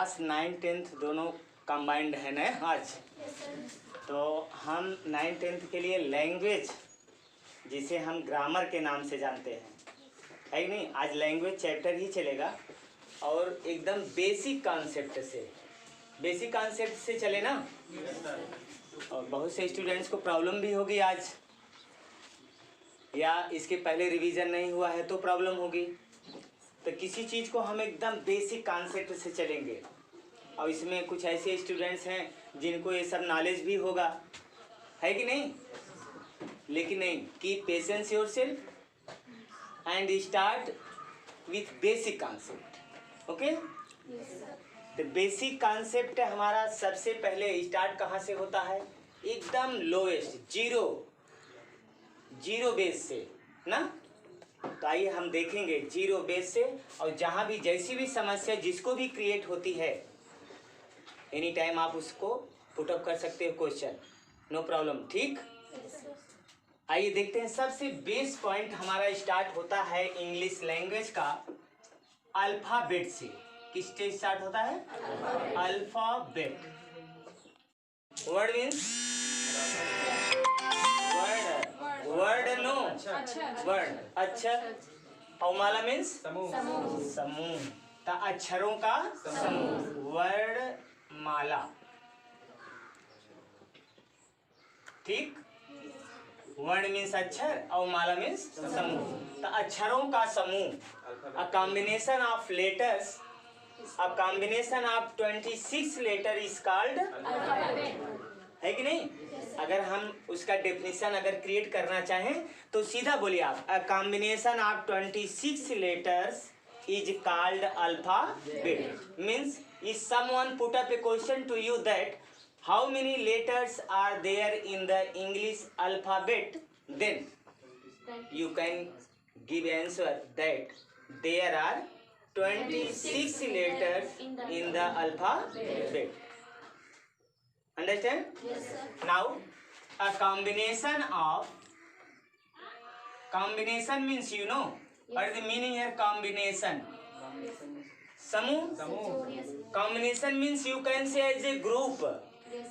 Class 9 10 दोनों combined है ना आज। तो हम 9 10 के लिए लैंग्वेज, जिसे हम ग्रामर के नाम से जानते हैं, है कि नहीं, आज लैंग्वेज चैप्टर ही चलेगा और एकदम बेसिक कॉन्सेप्ट से चले ना। और बहुत से स्टूडेंट्स को प्रॉब्लम भी होगी आज, या इसके पहले रिवीजन नहीं हुआ है तो प्रॉब्लम होगी। तो किसी चीज़ को हम एकदम बेसिक कॉन्सेप्ट से चलेंगे। और इसमें कुछ ऐसे स्टूडेंट्स हैं जिनको ये सब नॉलेज भी होगा, है कि नहीं। लेकिन नहीं, keep patience yourself and start with basic concept. Okay, तो बेसिक कॉन्सेप्ट हमारा सबसे पहले स्टार्ट कहाँ से होता है? एकदम लोएस्ट, जीरो बेस से ना। तो आइए हम देखेंगे जीरो बेस से, और जहाँ भी जैसी भी समस्या जिसको भी क्रिएट होती है, एनी टाइम आप उसको पुटअप कर सकते हो क्वेश्चन, नो प्रॉब्लम। ठीक, आइए देखते हैं। सबसे बेस पॉइंट हमारा स्टार्ट होता है इंग्लिश लैंग्वेज का अल्फाबेट से। किस से स्टार्ट होता है? Alphabet. Word means word no, word अक्षर। और माला मीन्स समूह, तो अक्षरों का समूह, वर्ड माला। ठीक, वर्ड मीन्स अक्षर और माला मीन्स समूह, तो अक्षरों का समूह। A combination of letters, a combination of 26 letter is called alphabet, है कि नहीं। अगर हम उसका डेफिनेशन अगर क्रिएट करना चाहें तो सीधा बोलिए आप, a combination of 26 letters is called alphabet. Means if someone put up a question to you that how many letters are there in the English alphabet, then you can give answer that there are 26 letters in the alphabet. Understand? Yes, sir. Now a combination means, you know, what is the meaning here? Combination, समूह। Combination means you can say as a group.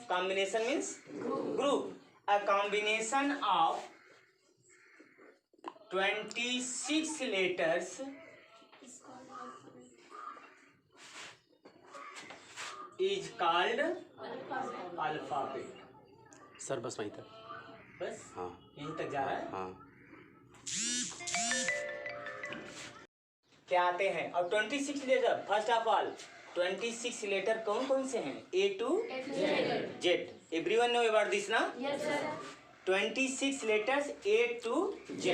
Combination means group. A combination of 26 letters is called alphabet. Sir बस वहीं तक, बस हाँ यहीं तक जा रहा है। हाँ। क्या आते हैं? और 26 letter, first of all 26 letter कौन कौन से हैं? A to Z. Everyone know about this ना? Yes, sir. 26 letters A to Z।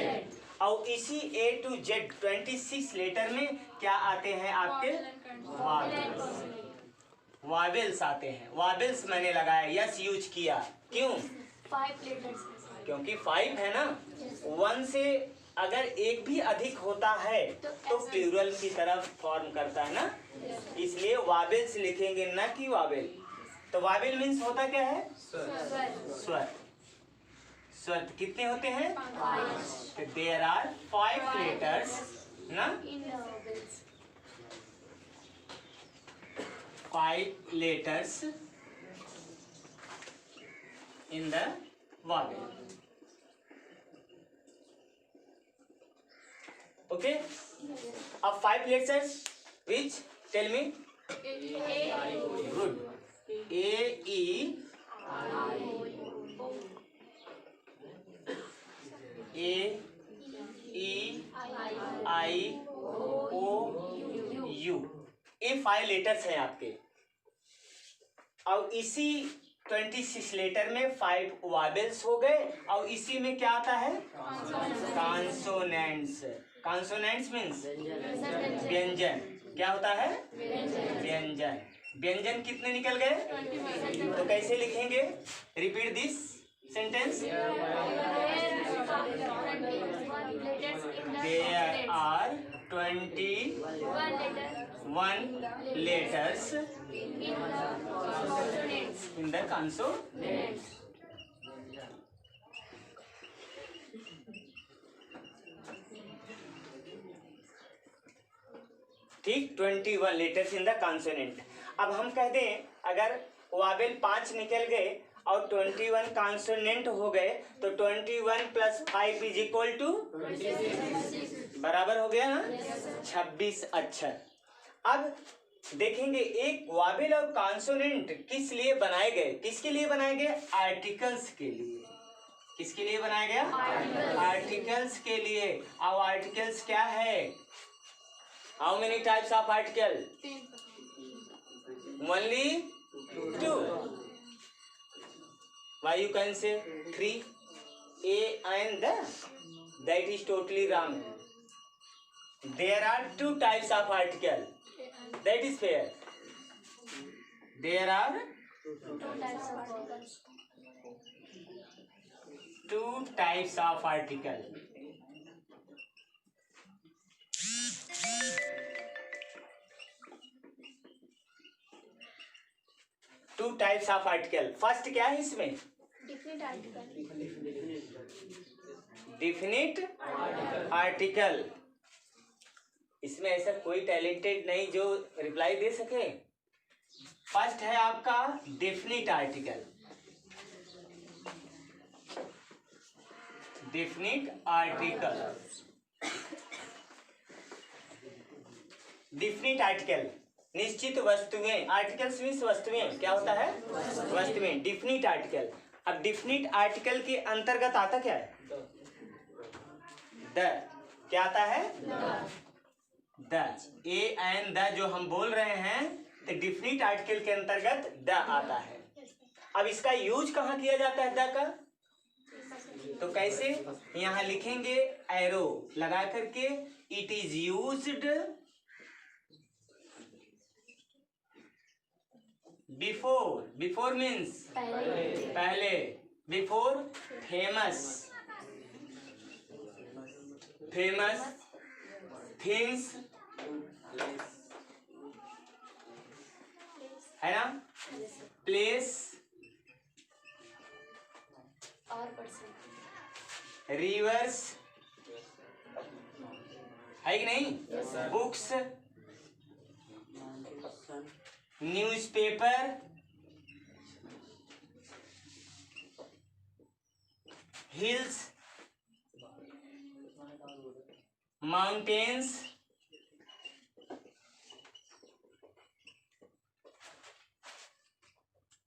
और इसी A to Z 26 लेटर में क्या आते हैं आपके? वावेल्स आते हैं। वावेल्स मैंने लगाया, यस यूज किया। क्यों? 5 letters. क्योंकि 5 है ना। 1 से अगर एक भी अधिक होता है तो प्लूरल की तरफ फॉर्म करता है ना, इसलिए वावेल्स लिखेंगे ना कि वावेल। तो वावेल मीन्स होता क्या है? स्वर। स्वर कितने होते हैं? 5। देयर आर 5 लेटर्स ना, 5 letters in the Wavell. Okay, अब 5 letters which tell me? Good. A E I O U, ये 5 लेटर्स हैं आपके। और इसी 26 लेटर में 5 वावेल्स हो गए, और इसी में क्या आता है? कॉन्सोनेंट्स। कॉन्सोनेंट्स मीन्स व्यंजन। क्या होता है? व्यंजन। व्यंजन कितने निकल गए? तो कैसे लिखेंगे? Repeat this sentence. There are 21 letters in the consonants. ठीक, 21 लेटर्स इन द कॉन्सोनेंट। अब हम कह दें अगर वावेल 5 निकल गए और 21 कॉन्सोनेंट हो गए तो 21 + 5 = बराबर हो गया ना 26 अक्षर। अब देखेंगे एक वावेल और कॉन्सोनेंट किस लिए बनाए गए, किसके लिए बनाए गए? आर्टिकल्स के लिए। किसके लिए बनाया गया? आर्टिकल्स के लिए। अब आर्टिकल्स क्या है? How many types of article? Only 2। Why you can say 3? A and the? That is totally wrong. There are 2 types of article. That is fair. There are 2 types of article. Two types of article. First क्या है इसमें? Definite article. Definite article. इसमें ऐसा कोई talented नहीं जो reply दे सके। First है आपका definite article. Definite article. Definite article निश्चित वस्तुएं। आर्टिकल्स मीन्स वस्तुएं। क्या होता है? वस्तुएं। Definite article. अब डेफिनिट आर्टिकल के अंतर्गत आता क्या है? द। क्या आता है? द। ए एंड द जो हम बोल रहे हैं तो डेफिनिट आर्टिकल के अंतर्गत द आता है। अब इसका यूज कहाँ किया जाता है द का? तो कैसे? यहाँ लिखेंगे एरो लगा करके, it is used before. Before means पहले। Before famous. फेमस थिंग्स है ना? प्लेस और पर्सन। रिवर्स है कि नहीं? बुक्स, न्यूज़पेपर, हिल्स, माउंटेन्स,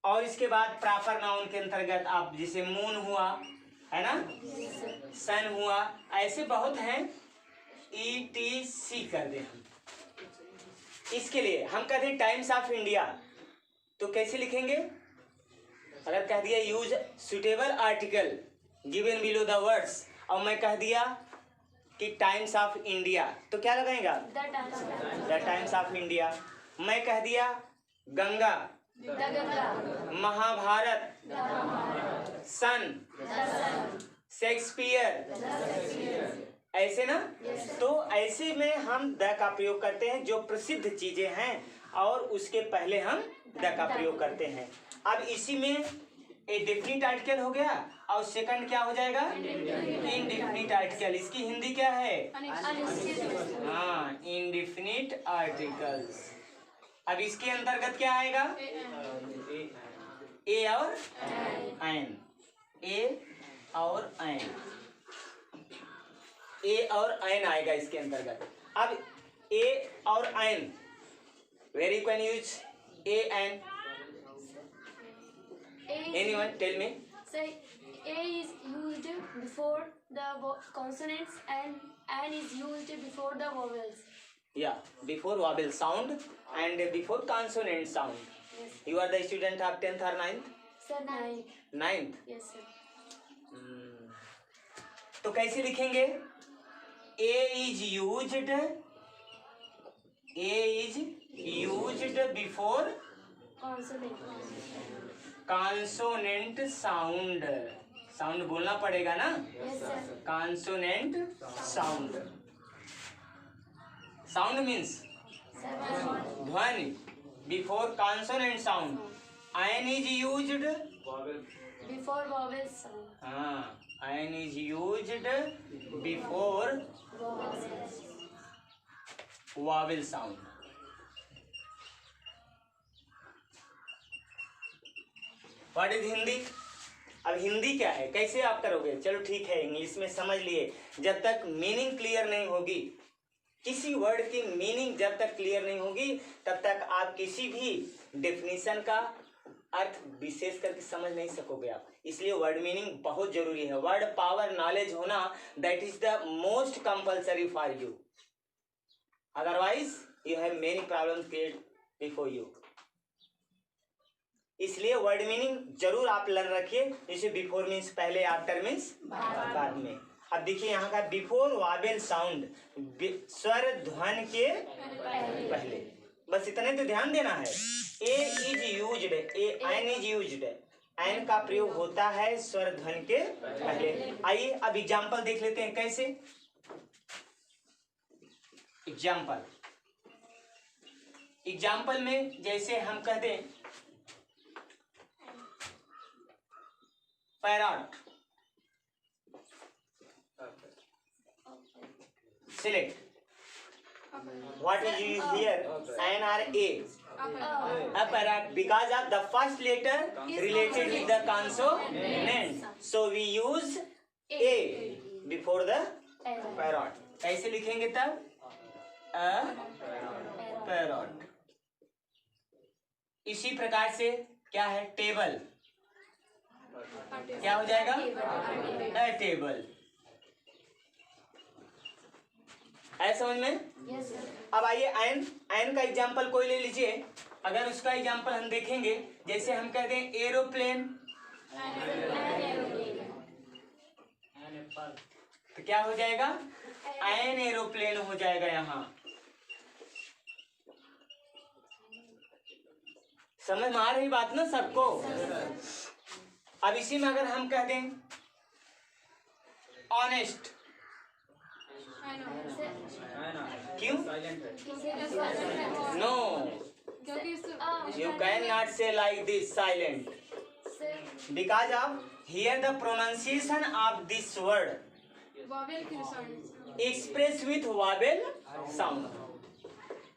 और इसके बाद प्रॉपर नाउन के अंतर्गत आप जैसे मून हुआ है ना, सन हुआ, ऐसे बहुत हैं। ETC कर दें। इसके लिए हम कहते हैं टाइम्स ऑफ इंडिया, तो कैसे लिखेंगे? अगर कह दिया use suitable article given below the words, और मैं कह दिया कि टाइम्स ऑफ इंडिया, तो क्या लगाएगा? The times of India. मैं कह दिया गंगा, महाभारत, सन, शेक्सपियर, ऐसे ना? तो ऐसे में हम द का प्रयोग करते हैं जो प्रसिद्ध चीजें हैं, और उसके पहले हम द का प्रयोग करते हैं। अब इसी में एक डेफिनिट आर्टिकल हो गया, और सेकंड क्या हो जाएगा? Indefinite article. इसकी हिंदी क्या है? हाँ, इनडेफिनिट आर्टिकल्स। अब इसके अंतर्गत क्या आएगा? ए और एन। ए और एन। ए और एन आएगा इसके अंतर्गत। अब ए और an, where you can use a an? Anyone tell me? So A is used before the consonants and N is used before the vowels. Yeah, before vowel sound and before consonant sound. Yes. You are the student of 10th or 9th? Sir, ninth. 9th? Yes, sir. तो कैसे लिखेंगे? A is used. A is used before Consonant. consonant sound. Sound बोलना पड़ेगा ना? Yes, sir. Consonant sound. Sound means Sir, ध्वनि। Before consonant sound. N is used. before vowel sound. हाँ, N is used before Vowel sound. vowel sound. What is Hindi? अब हिंदी क्या है, कैसे आप करोगे? चलो ठीक है, इंग्लिश में समझ लिए। जब तक मीनिंग क्लियर नहीं होगी, किसी वर्ड की मीनिंग जब तक क्लियर नहीं होगी, तब तक आप किसी भी डेफिनेशन का अर्थ विशेष करके समझ नहीं सकोगे आप। इसलिए वर्ड मीनिंग बहुत जरूरी है। वर्ड पावर नॉलेज होना, that is the most compulsory for you, otherwise you have many problems create before you. इसलिए वर्ड मीनिंग जरूर आप लर्न रखिए। जैसे बिफोर मीन्स पहले, आफ्टर मीन्स बाद में। अब देखिए यहाँ का बिफोर वावेल साउंड, स्वर ध्वन के पहले, बस इतने तो ध्यान देना है। A is used, an is used, an का प्रयोग होता है स्वर ध्वन के पहले। आइए अब एग्जाम्पल देख लेते हैं कैसे। एग्जाम्पल में जैसे हम कह दें पैरॉट, select what is used here, N or A? A parrot, because of the first letter related with the consonant, so we use A before the parrot. कैसे लिखेंगे तब? A parrot। इसी प्रकार से क्या है, टेबल, क्या हो जाएगा? A table. है समझ में? Yes, sir. अब आइए एन, एन का एग्जाम्पल कोई ले लीजिए। अगर उसका एग्जाम्पल हम देखेंगे, जैसे हम कह दें एरोप्लेन, तो क्या हो जाएगा? एन एरोप्लेन हो जाएगा यहाँ। समझ में आ रही बात ना सबको? अब इसी में अगर हम कह दें ऑनेस्ट, क्यों? No, you cannot say like this silent, because of here the pronunciation of this word express with vowel sound।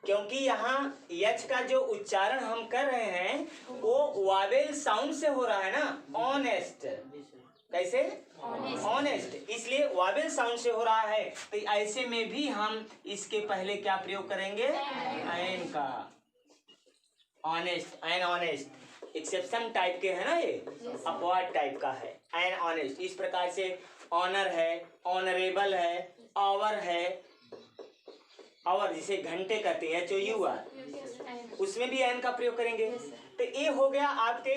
क्योंकि यहाँ यच का जो उच्चारण हम कर रहे हैं वो वावेल साउंड से हो रहा है ना। ऑनेस्ट, कैसे? ऑनेस्ट, इसलिए वावेल साउंड से हो रहा है। तो ऐसे में भी हम इसके पहले क्या प्रयोग करेंगे? एन का। Honest, an honest exception type के है ना, ये अपवाद टाइप का है। एन ऑनेस्ट, इस प्रकार से ऑनर है, ऑनरेबल है, आवर है, आवर जिसे घंटे कहते हैं, HOUR, उसमें भी एन का प्रयोग करेंगे। तो ये हो गया आपके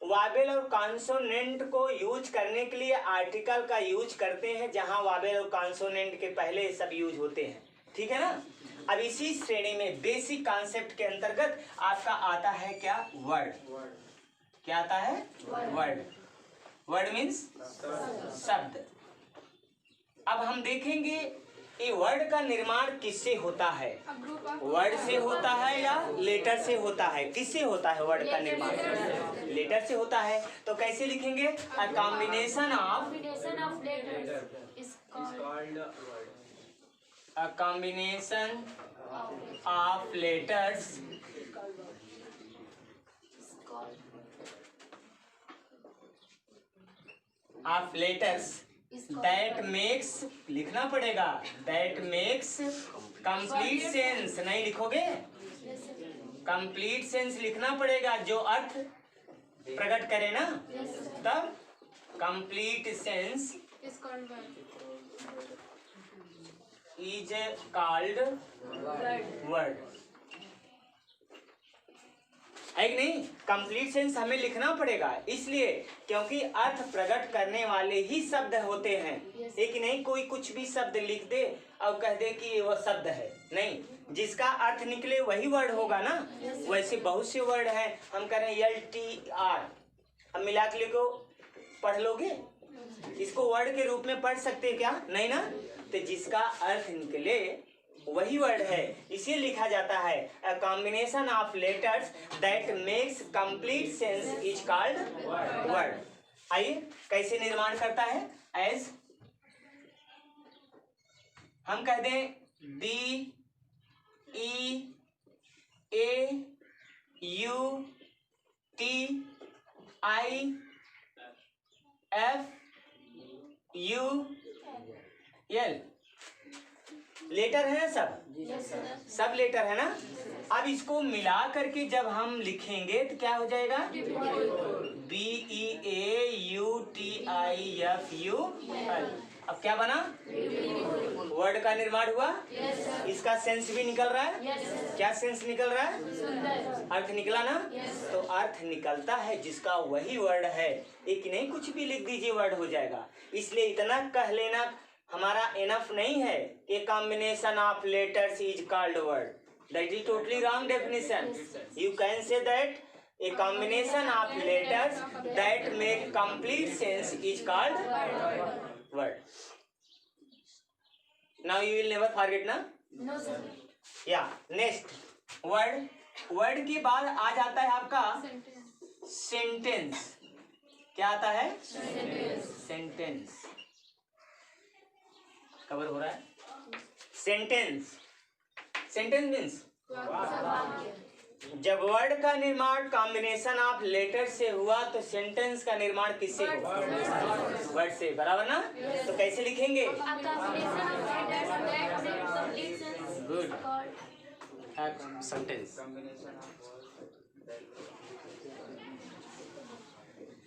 वावेल और कॉन्सोनेंट को यूज करने के लिए आर्टिकल का यूज करते हैं, जहां वावेल और कॉन्सोनेंट के पहले सब यूज होते हैं। ठीक है ना? अब इसी श्रेणी में बेसिक कॉन्सेप्ट के अंतर्गत आपका आता है क्या? वर्ड। क्या आता है? वर्ड। वर्ड मीन्स शब्द। अब हम देखेंगे ये वर्ड का निर्माण किससे होता है? वर्ड से होता है या लेटर से होता है? किससे होता है वर्ड का निर्माण? लेटर से होता है। तो कैसे लिखेंगे? अ combination of letters is called a combination of letters that makes, लिखना पड़ेगा, that makes complete sense। नहीं लिखोगे? complete sense लिखना पड़ेगा, जो अर्थ प्रकट करे ना, तब complete sense is called word। है कि नहीं? कंप्लीट सेंस हमें लिखना पड़ेगा, इसलिए क्योंकि अर्थ प्रकट करने वाले ही शब्द होते हैं। एक नहीं कोई कुछ भी शब्द लिख दे और कह दे कि वह शब्द है, नहीं, जिसका अर्थ निकले वही वर्ड होगा ना। वैसे बहुत से वर्ड हैं, हम कह रहे हैं LTR, अब मिला के लिखो, पढ़ लोगे? इसको वर्ड के रूप में पढ़ सकते क्या? नहीं ना। तो जिसका अर्थ निकले वही वर्ड है, इसे लिखा जाता है अ combination of letters that makes complete sense is called word. आइए कैसे निर्माण करता है? एज हम कह दें BEAUTIFUL, I F U L letter है सब, Yes, sir. सब लेटर है ना। अब इसको मिला करके जब हम लिखेंगे तो क्या हो जाएगा? BEAUTIFUL। अब क्या बना? वर्ड का निर्माण हुआ। Yes, sir. इसका सेंस भी निकल रहा है। Yes, sir. क्या सेंस निकल रहा है? सुंदर। अर्थ निकला ना। Yes. तो अर्थ निकलता है जिसका वही वर्ड है, एक नहीं कुछ भी लिख दीजिए वर्ड हो जाएगा। इसलिए इतना कह लेना हमारा इनफ नहीं है कि combination of letters is called word. That is totally wrong definition. You can say that a combination of letters that make complete sense is called word. Now you will never forget ना। No, sir. या next word, word के बाद आ जाता है आपका sentence. क्या आता है? सेंटेंस। कवर हो रहा है? सेंटेंस, सेंटेंस मीन्स जब वर्ड का निर्माण कॉम्बिनेशन ऑफ लेटर से हुआ तो सेंटेंस का निर्माण किससे हुआ? वर्ड से, बराबर ना। तो कैसे लिखेंगे? A combination of letters that make complete sense Good. is called Sentence.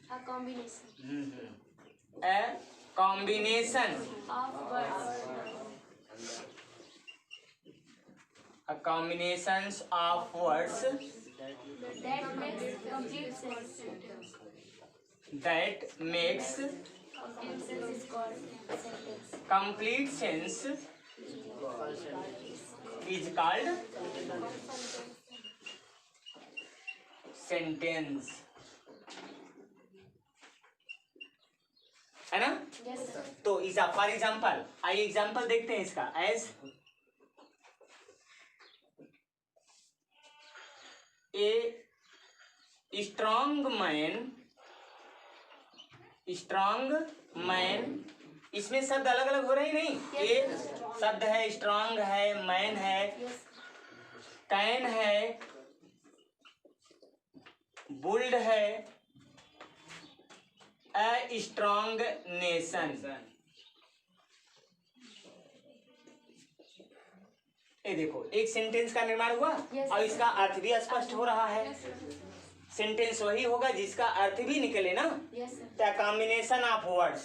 a combination A combination, of words a combinations of words that makes complete sense. that makes Complete sense is called sentence. complete sense is called sentence, है ना। Yes, sir. तो इस for example, आइए example देखते हैं इसका। As a strong man, इसमें शब्द अलग अलग हो रहे हैं नहीं। ए शब्द है, स्ट्रॉन्ग है, मैन है, Yes. कैन है, बुल्ड है, ए स्ट्रॉन्ग नेशन। ये देखो एक सेंटेंस का निर्माण हुआ। Yes. और इसका अर्थ भी स्पष्ट हो रहा है। Yes, sir. सेंटेंस वही होगा जिसका अर्थ भी निकले ना। Yes, sir. The combination of words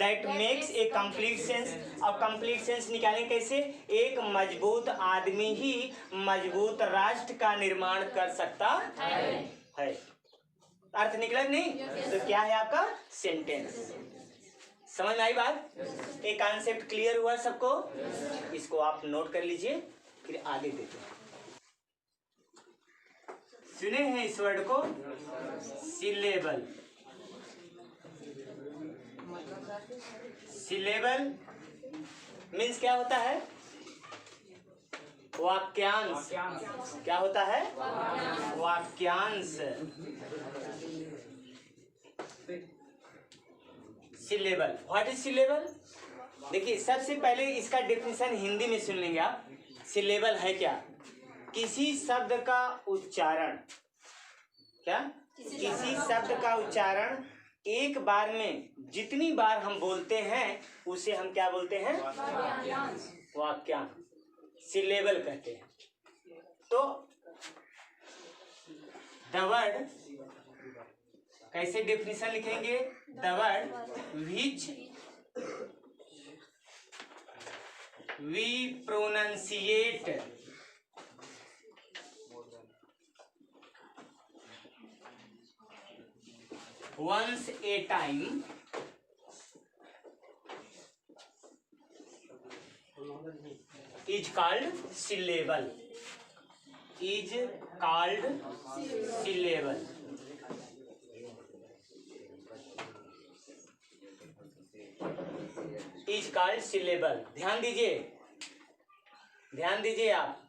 that makes a complete sense। अब complete sense निकालें कैसे? एक मजबूत आदमी ही मजबूत राष्ट्र का निर्माण कर सकता है। अर्थ निकला नहीं? तो क्या है आपका? सेंटेंस। समझ में आई बात? ये कॉन्सेप्ट क्लियर हुआ सबको? इसको आप नोट कर लीजिए, फिर आगे देते हैं। सुने हैं इस वर्ड को? सिलेबल। सिलेबल मीन्स क्या होता है? वाक्यांश। क्या होता है? वाक्यांश। Syllable, what is syllable? देखिए सबसे पहले इसका डेफिनेशन हिंदी में सुन लेंगे आप। सिलेबल है क्या? किसी शब्द का उच्चारण, क्या? किसी शब्द का उच्चारण एक बार में जितनी बार हम बोलते हैं उसे हम क्या बोलते हैं? वाक्यांश, सिलेबल कहते हैं। तो द वर्ड, कैसे डेफिनेशन लिखेंगे? The word which we pronunciate once a time is called syllable, is called syllable। is called syllable। ध्यान दीजिए, ध्यान दीजिए आप।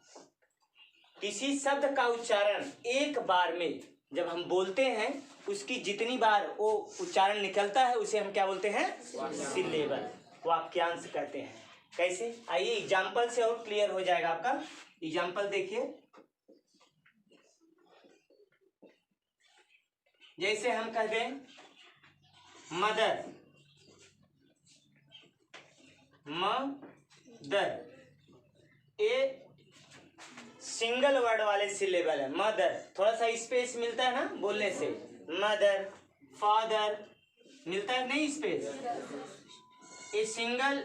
किसी शब्द का उच्चारण एक बार में जब हम बोलते हैं उसकी जितनी बार वो उच्चारण निकलता है उसे हम क्या बोलते हैं? सिलेबल, वाक्यांश कहते हैं। कैसे? आइए एग्जाम्पल से और क्लियर हो जाएगा आपका। एग्जाम्पल देखिए। जैसे हम कह दें मदर, मदर, ये सिंगल वर्ड वाले सिलेबल है। मदर थोड़ा सा स्पेस मिलता है ना बोलने से, मदर, फादर, मिलता है नहीं स्पेस। ये सिंगल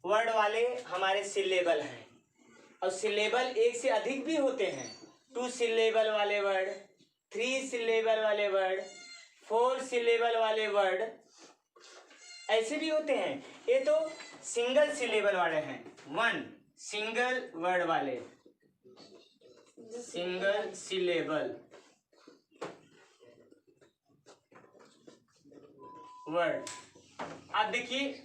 वर्ड वाले हमारे सिलेबल हैं, और सिलेबल एक से अधिक भी होते हैं। 2 सिलेबल वाले वर्ड, 3 सिलेबल वाले वर्ड, 4 सिलेबल वाले वर्ड ऐसे भी होते हैं। ये तो सिंगल सिलेबल वाले हैं। 1 सिंगल वर्ड वाले, सिंगल सिलेबल वर्ड। अब देखिए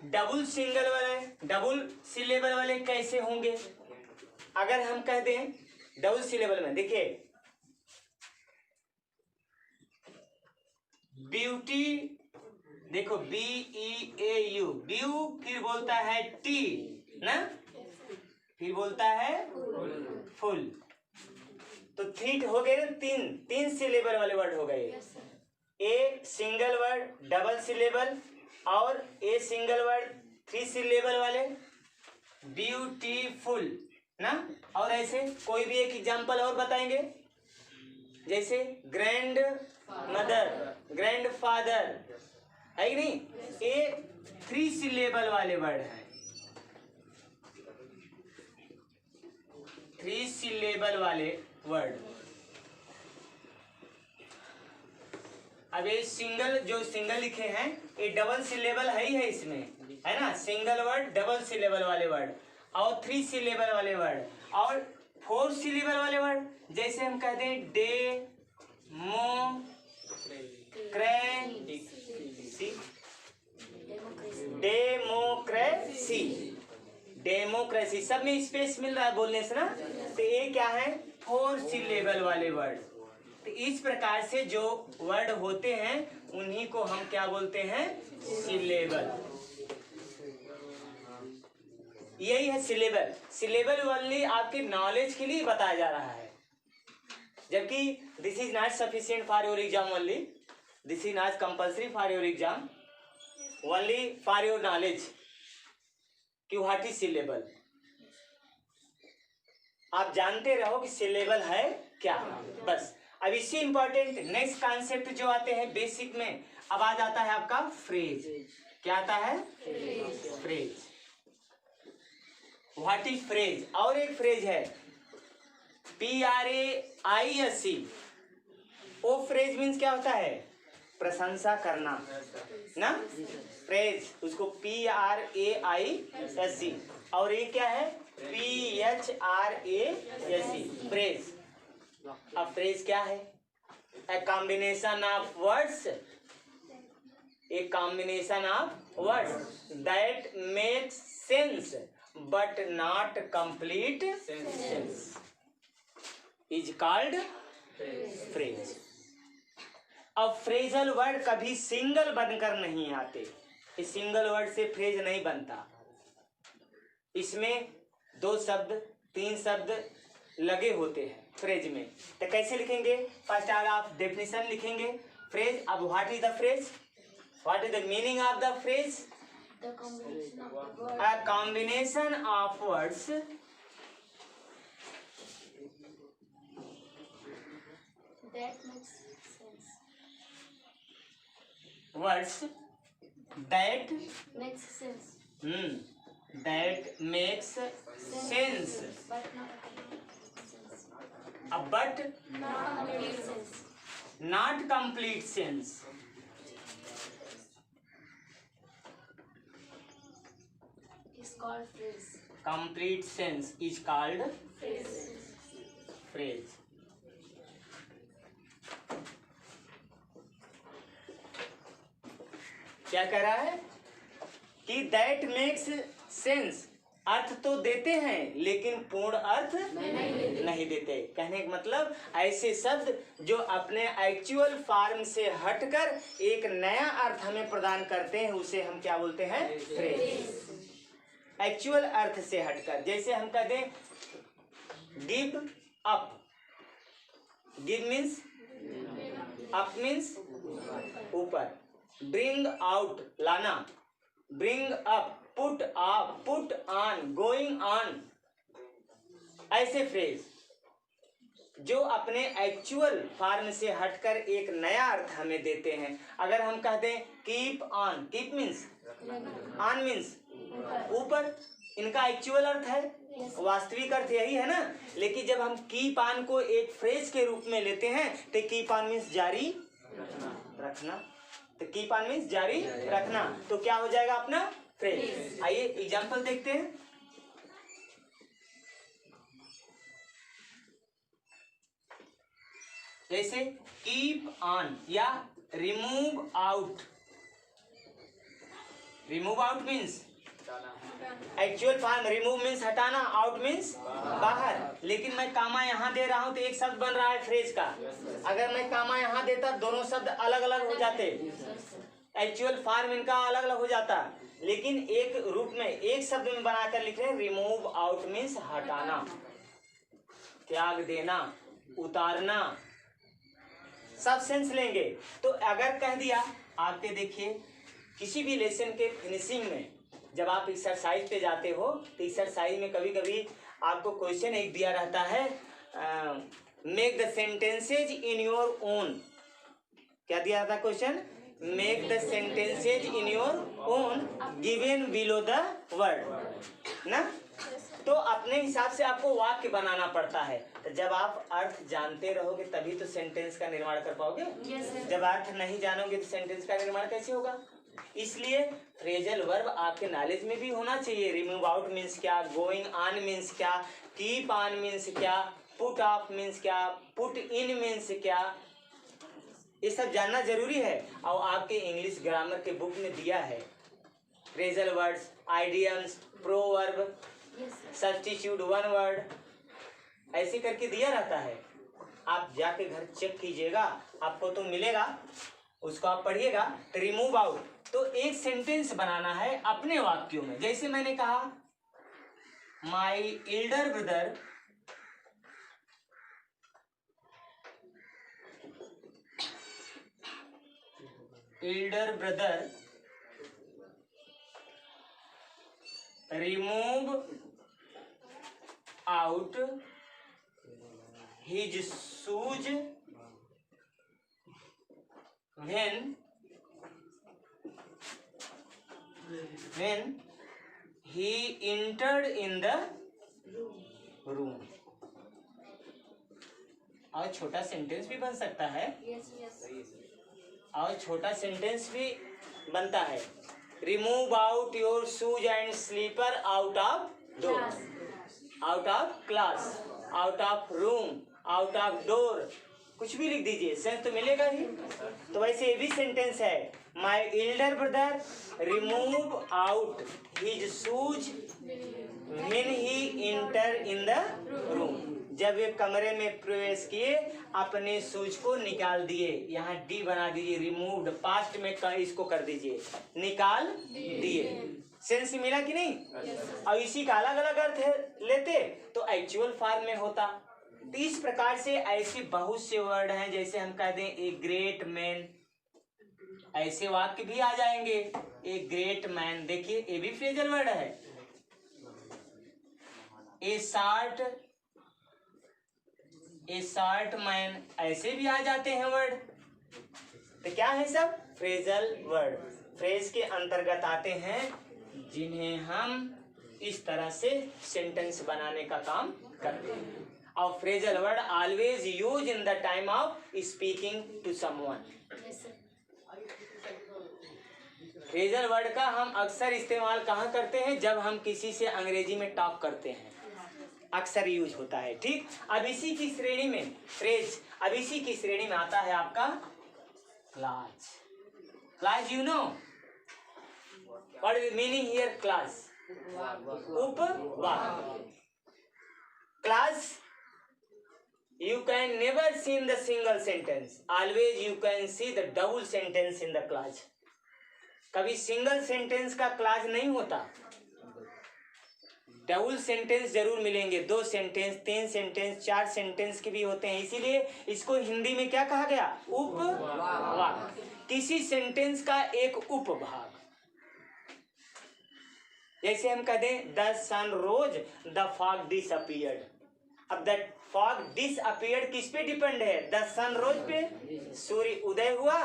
डबल सिंगल वाले, डबल सिलेबल वाले कैसे होंगे? अगर हम कह दें डबल सिलेबल में, देखिए ब्यूटी, देखो BEAU, ब्यू, फिर बोलता है टी ना, फिर बोलता है फुल। तो 3 हो गए ना, 3 सिलेबल वाले वर्ड हो गए। A single word, double syllable, और ए सिंगल वर्ड 3 सिलेबल वाले, ब्यूटीफुल ना। और ऐसे कोई भी एक एग्जांपल और बताएंगे, जैसे ग्रैंड मदर, ग्रैंड फादर, है कि नहीं? ये 3 सिलेबल वाले वर्ड हैं, 3 सिलेबल वाले वर्ड। अब ये सिंगल, जो सिंगल लिखे हैं ये डबल सिलेबल है ही है इसमें, है ना। सिंगल वर्ड, डबल सिलेबल वाले वर्ड, और 3 सिलेबल वाले वर्ड, और 4 सिलेबल वाले वर्ड। जैसे हम कहते हैं डेमोक्रेसी, डेमोक्रेसी, सब में स्पेस मिल रहा है बोलने से ना। तो ये क्या है? 4 सिलेबल वाले वर्ड। तो इस प्रकार से जो वर्ड होते हैं उन्हीं को हम क्या बोलते हैं? सिलेबल। यही है सिलेबल। सिलेबल ओनली आपके नॉलेज के लिए बताया जा रहा है, जबकि this is not sufficient for your exam only, this is not compulsory for your exam, only for your knowledge कि व्हाट इज सिलेबल। आप जानते रहो कि सिलेबल है क्या, बस। अब इससे इंपॉर्टेंट नेक्स्ट कॉन्सेप्ट जो आते हैं बेसिक में, अब आ जाता है आपका फ्रेज। क्या आता है? फ्रेज। What is phrase? और एक फ्रेज है PRAISE। वो फ्रेज मीन्स क्या होता है? प्रशंसा करना ना, फ्रेज, उसको PRAISE। और ये क्या है? PHRASE, phrase. अब फ्रेज क्या है? A combination of words, a combination of words that make sense but not complete sense is called phrase. अब फ्रेजल वर्ड कभी सिंगल बनकर नहीं आते, इस सिंगल वर्ड से फ्रेज नहीं बनता। इसमें 2 शब्द 3 शब्द लगे होते हैं फ्रेज में। तो कैसे लिखेंगे? फर्स्ट आर आप डेफिनेशन लिखेंगे फ्रेज। अब what is the phrase? What is the meaning of the phrase? The combination of the word A combination of words that makes sense. Words that Makes sense. that makes sense, But not complete sense. but Not complete sense. not complete sense. Is called phrase. Complete sense is called Phrase. phrase. क्या कह रहा है कि that makes sense, अर्थ तो देते हैं लेकिन पूर्ण अर्थ नहीं देते। कहने का मतलब ऐसे शब्द जो अपने एक्चुअल फॉर्म से हटकर एक नया अर्थ हमें प्रदान करते हैं उसे हम क्या बोलते हैं? फ्रेज। एक्चुअल अर्थ से हटकर, जैसे हम कहते हैं give up. Give means up means ऊपर, ब्रिंग आउट लाना, bring up, put up, put on, going on, ऐसे फ्रेज जो अपने एक्चुअल फॉर्म से हटकर एक नया अर्थ हमें देते हैं। अगर हम कहते हैं keep on, keep means, on means ऊपर, इनका एक्चुअल अर्थ है, वास्तविक अर्थ यही है ना। लेकिन जब हम कीप ऑन को एक फ्रेज के रूप में लेते हैं तो कीप ऑन मीन्स जारी रखना, तो कीप ऑन मीन्स जारी रखना, तो क्या हो जाएगा अपना फ्रेज। आइए एग्जांपल देखते हैं। जैसे कीप ऑन या remove out, remove out means actual form, remove means हटाना, आउट मीन्स बाहर। लेकिन मैं कामा यहाँ दे रहा हूँ तो एक शब्द बन रहा है फ्रेज का। अगर मैं कामा यहाँ देता दोनों शब्द अलग अलग हो जाते, एक्चुअल फॉर्म इनका अलग अलग हो जाता। लेकिन एक रूप में एक शब्द में बनाकर लिख रहे हैं, रिमूव आउट मीन्स हटाना, त्याग देना, उतारना, सब सेंस लेंगे। तो अगर कह दिया, आपके देखिए किसी भी लेसन के फिनिशिंग में जब आप एक्सरसाइज पे जाते हो तो एक्सरसाइज में कभी कभी आपको क्वेश्चन एक दिया रहता है, make the sentences in your own. क्या दिया था question? Make the sentences in your own given below the word ना। तो अपने हिसाब से आपको वाक्य बनाना पड़ता है। तो जब आप अर्थ जानते रहोगे तभी तो सेंटेंस का निर्माण कर पाओगे। जब अर्थ नहीं जानोगे तो सेंटेंस का निर्माण कैसे होगा? इसलिए फ्रेजल वर्ब आपके नॉलेज में भी होना चाहिए। रिमूव आउट मीन्स क्या, गोइंग ऑन मीन्स क्या, कीप ऑन मीन्स क्या, पुट ऑफ मीन्स क्या, पुट इन मीन्स क्या, ये सब जानना जरूरी है। और आपके इंग्लिश ग्रामर के बुक में दिया है phrasal words, idioms, proverb, substitute one word, ऐसे करके दिया रहता है। आप जाके घर चेक कीजिएगा, आपको तो मिलेगा, उसको आप पढ़िएगा। तो रिमूव आउट तो एक सेंटेंस बनाना है अपने वाक्यों में। जैसे मैंने कहा, my elder brother remove out his shoes when he entered in the room। और छोटा सेंटेंस भी बन सकता है, और छोटा सेंटेंस भी बनता है। Remove out your shoes and slipper out of door, out of class, out of room, out of door, कुछ भी लिख दीजिए, सेंस तो मिलेगा ही। तो वैसे ये भी सेंटेंस है, my elder brother remove out his shoes when he enter in the room. जब वे कमरे में प्रवेश किए अपने शूज को निकाल दिए। यहाँ डी बना दीजिए, रिमूव्ड, पास्ट में इसको कर दीजिए, निकाल दिए। सेंस मिला कि नहीं? और इसी का अलग अलग अर्थ लेते तो एक्चुअल फॉर्म में होता। तो इस प्रकार से ऐसे बहुत से वर्ड हैं, जैसे हम कह दें ए ग्रेट मैन, ऐसे वाक्य भी आ जाएंगे। ए ग्रेट मैन, देखिए ये भी फ्रेजल वर्ड है। ए शार्ट मैन, ऐसे भी आ जाते हैं वर्ड। तो क्या है सब? फ्रेजल वर्ड, फ्रेज के अंतर्गत आते हैं, जिन्हें हम इस तरह से सेंटेंस बनाने का काम करते हैं। और phrasal word always use in the time of speaking to someone. Phrasal word का हम अक्सर इस्तेमाल कहाँ करते हैं? जब हम किसी से अंग्रेजी में टॉक करते हैं, अक्सर यूज होता है। ठीक, अब इसी की श्रेणी में फ्रेज, अब इसी की श्रेणी में आता है आपका class. Class, you know what is meaning here? Class, उपवाक। Class you can never see in the single sentence, always you can see the double sentence in the clause। कभी सिंगल सेंटेंस का क्लास नहीं होता, double sentence जरूर मिलेंगे, 2 sentence, 3 sentence, 4 sentence के भी होते हैं, इसीलिए इसको हिंदी में क्या कहा गया? उपवाक्य। किसी सेंटेंस का एक उपभाग। जैसे हम कह दें the sun rose, the fog disappeared. अब द फॉग डिसअपीयर्ड किस पे डिपेंड है? द सन रोज पे, सूर्य उदय हुआ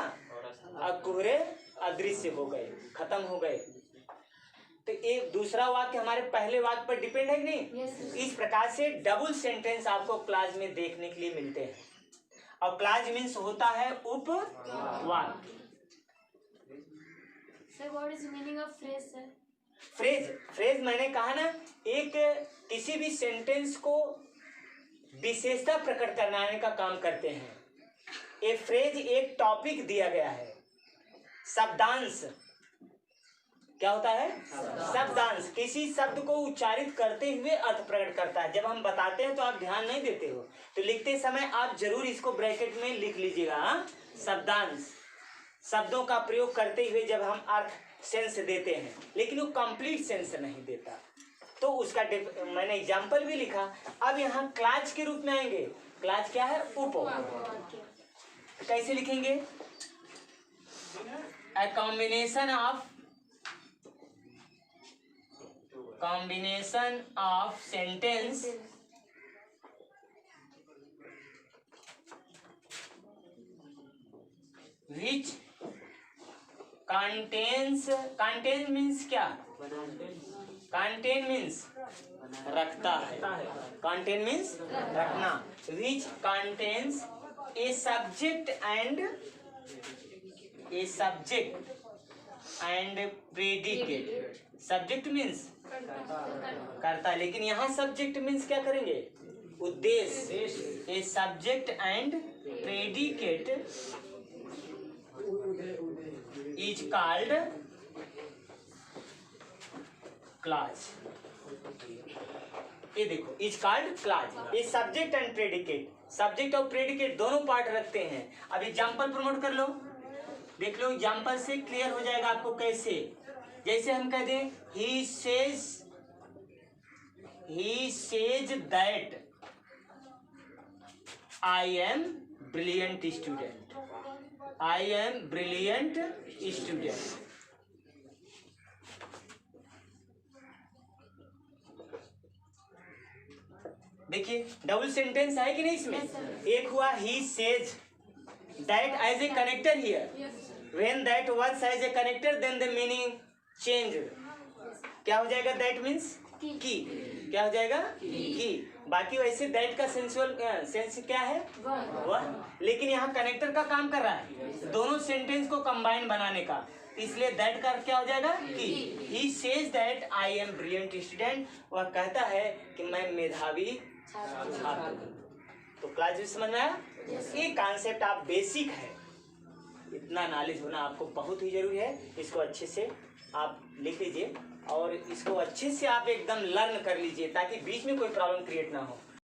और कोहरे अदृश्य हो गए, खत्म हो गए। तो एक दूसरा वाक्य हमारे पहले वाक्य पर डिपेंड है कि नहीं? Yes. इस प्रकार से डबल सेंटेंस आपको क्लास में देखने के लिए मिलते हैं। और क्लास मीन्स होता है उपवाक्य। Sir, what is the meaning of phrase, sir? Phrase मैंने कहा ना, एक किसी भी सेंटेंस को विशेषता प्रकट कराने का काम करते हैं। एक फ्रेज एक टॉपिक दिया गया है। शब्दांश क्या होता है? शब्दांश किसी शब्द को उच्चारित करते हुए अर्थ प्रकट करता है। जब हम बताते हैं तो आप ध्यान नहीं देते हो, तो लिखते समय आप जरूर इसको ब्रैकेट में लिख लीजिएगा। शब्दांश शब्दों का प्रयोग करते हुए जब हम अर्थ सेंस देते हैं, लेकिन वो कंप्लीट सेंस नहीं देता, तो उसका मैंने एग्जाम्पल भी लिखा। अब यहाँ क्लाज के रूप में आएंगे। क्लाज क्या है? उपवाक्य। कैसे लिखेंगे? A combination of sentence which contains means क्या? contain means रखता है। contain means रखना। which contains a subject and predicate। Subject means करता, लेकिन यहाँ सब्जेक्ट मीन्स क्या करेंगे? उद्देश्य। A subject and predicate is called clause. ये देखो, इज कॉल्ड क्लाज। ये सब्जेक्ट एंड प्रेडिकेट, सब्जेक्ट और प्रेडिकेट दोनों पार्ट रखते हैं। अब एग्जाम्पल प्रमोट कर लो, देख लो, एग्जाम्पल से क्लियर हो जाएगा आपको कैसे। जैसे हम कह दें he says that I am brilliant student। I am brilliant student। देखिए डबल सेंटेंस है कि नहीं इसमें? एक हुआ he says that as a connector here। When that was as a connector, then the meaning changed। क्या हो जाएगा? that means की। क्या हो जाएगा? की। बाकी वैसे that का सेंसुअल सेंस क्या है? वह। लेकिन यहाँ कनेक्टर का काम कर रहा है, दोनों सेंटेंस को कंबाइन बनाने का, इसलिए that का क्या हो जाएगा? की। he says that I am brilliant student। वह कहता है कि मैं मेधावी छात्र। तो क्लास में समझ में आया? ये कॉन्सेप्ट आप बेसिक है, इतना नॉलेज होना आपको बहुत ही जरूरी है। इसको अच्छे से आप लिख लीजिए और इसको अच्छे से आप एकदम लर्न कर लीजिए, ताकि बीच में कोई प्रॉब्लम क्रिएट ना हो।